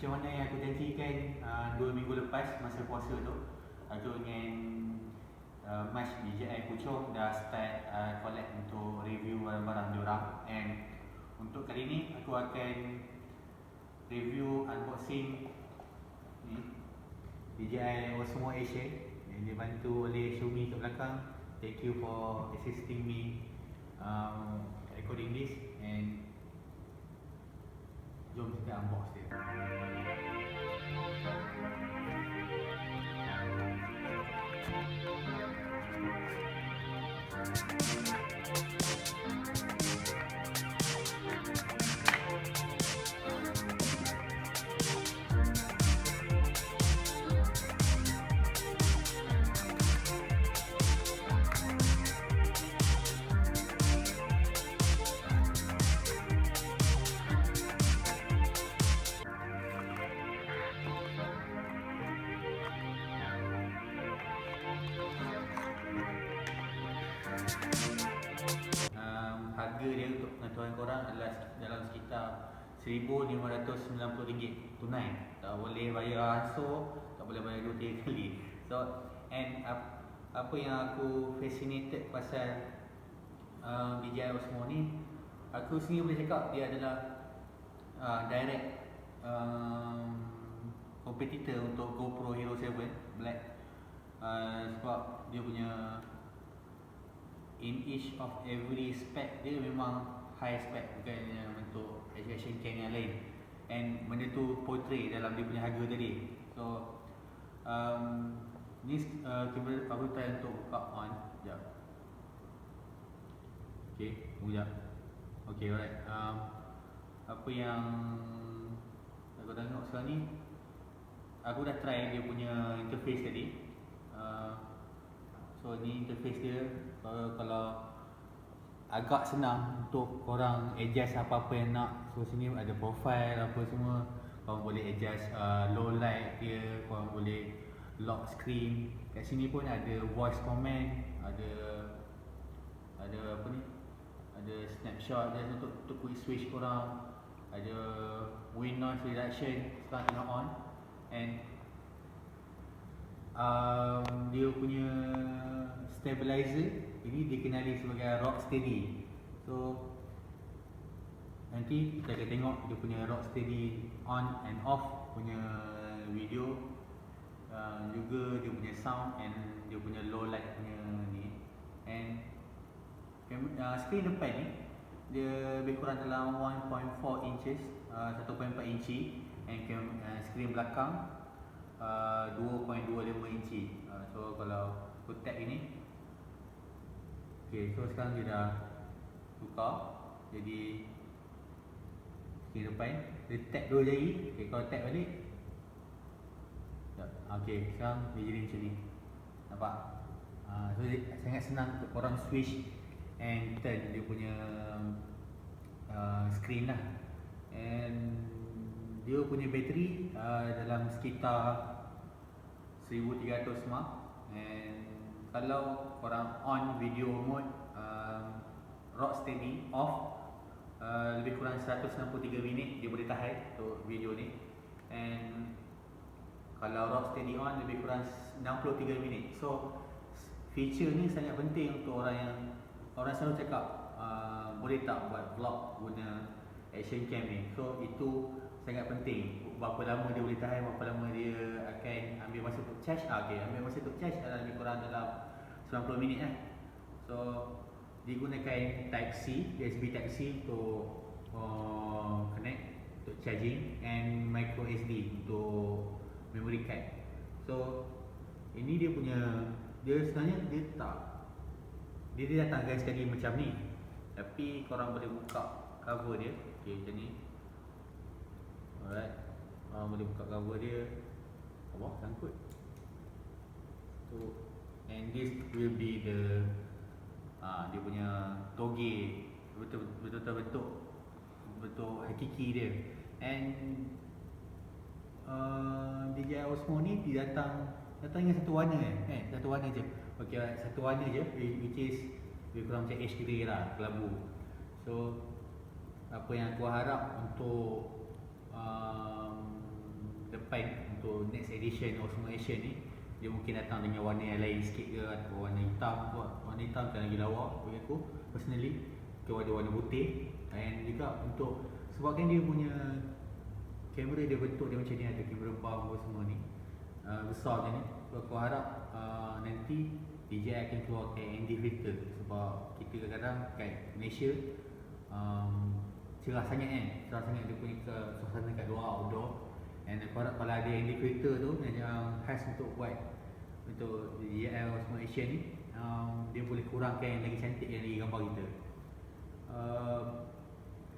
Macam mana yang aku janjikan 2 minggu lepas masa puasa tu, aku dengan Mas DJI Puchong dah start collect untuk review barang-barang diorang. And untuk kali ni aku akan review unboxing ni DJI OSMO Asia yang dibantu oleh Xiaomi kat belakang. Thank you for assisting me recording this, and jom kita unbox dia. Harga dia untuk pengetahuan korang adalah dalam sekitar RM1,590 tunai. Tak boleh bayar ansur, tak boleh bayar 2-3 kali. So, and apa yang aku fascinated pasal DJI OSMO ni, aku sendiri boleh cakap dia adalah direct competitor untuk GoPro Hero 7 Black. Sebab dia punya in each of every spec dia memang high spec, bukannya untuk action cam yang lain. And benda tu portray dalam dia punya harga tadi. So ni kamera aku try untuk buka on. Sekejap. Okay, tunggu sekejap. Okay, alright. Apa yang aku tengok sekarang ni, aku dah try dia punya interface tadi. So ni interface dia. Kalau agak senang untuk korang adjust apa-apa yang nak. So sini ada profile apa semua. Korang boleh adjust low light dia, korang boleh lock screen. Kat sini pun ada voice command, ada apa ni, ada snapshot dan untuk quick switch korang. Ada wind noise reduction, sekarang tengah on. And dia punya stabilizer ini dikenali sebagai rock steady. So nanti kita akan tengok dia punya rock steady on and off punya video, juga dia punya sound and dia punya low light punya ni. And screen depan ni dia lebih kurang dalam 1.4 inches, 1.4 inci, and screen belakang 2.25 inci. So kalau aku tap ini, okay, so sekarang dia dah tukar jadi screen depan. Dia tap 2 jari. Okay, kalau tap balik, okay, sekarang dia jadi macam ni. Nampak? So sangat senang untuk korang switch and turn dia punya screen lah. And dia punya bateri dalam sekitar 1300 mAh. And kalau korang on video mode rock steady off, lebih kurang 163 minit dia boleh tahan untuk video ni. And kalau rock steady on lebih kurang 63 minit. So feature ni sangat penting untuk orang selalu cakap boleh tak buat vlog guna action cam ni. So itu sangat penting. Berapa lama dia boleh tahan, berapa lama dia akan ambil masa untuk charge. Okay, ambil masa untuk charge adalah lebih kurang dalam 90 minit lah. So digunakan Type-C, USB Type-C untuk connect, untuk charging, and micro SD untuk memory card. So ini dia punya, dia sebenarnya dia datang guys sekali macam ni, tapi korang boleh buka cover dia. Okay, macam ni. Alright, boleh buka cover dia. Allah, sangkut. So, and this will be the dia punya toge, betul hakiki dia. And DJI OSMO ni datang dengan satu warna satu warna je. Okay, satu warna je, which is lebih kurang macam H grey lah, kelabu. So apa yang aku harap untuk depan untuk next edition Osmo Action ni, dia mungkin datang dengan warna yang lain sikit ke, atau warna hitam tu. Warna hitam kan lagi lawa bagi aku personally, ke warna putih. Dan juga untuk sebabkan dia punya kamera dia bentuk dia macam ni, ada kamera bump apa semua ni, besar macam ni. So aku harap nanti DJI akan keluarkan ND filter, sebab kita kadang-kadang kat Malaysia cerah sangat kan, cerah sangat dia punya suasana kat luar outdoor. Dan aku harap kalau ada ND filter tu yang khas untuk buat untuk DJI OSMO Action ni, dia boleh kurangkan lagi cantik lagi gambar kita.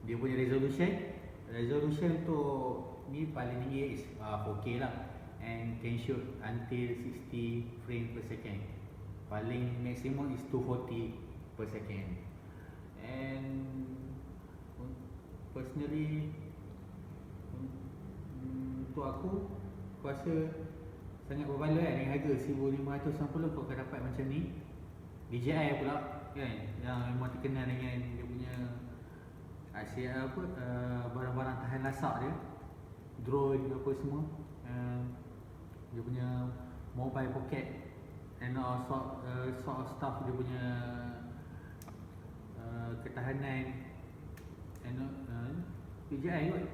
Dia punya resolution untuk ni paling tinggi is 4K lah, and can shoot until 60 frame per second. Paling maximum is 240 per second. And personally untuk aku rasa sangat berbaloi kan, dengan harga 1590 kau akan dapat macam ni. DJI pula kan, yang memang terkenal dengan dia punya barang-barang tahan lasak dia, drone apa semua, dia punya mobile pocket and sort of stuff, dia punya ketahanan and DJI kot.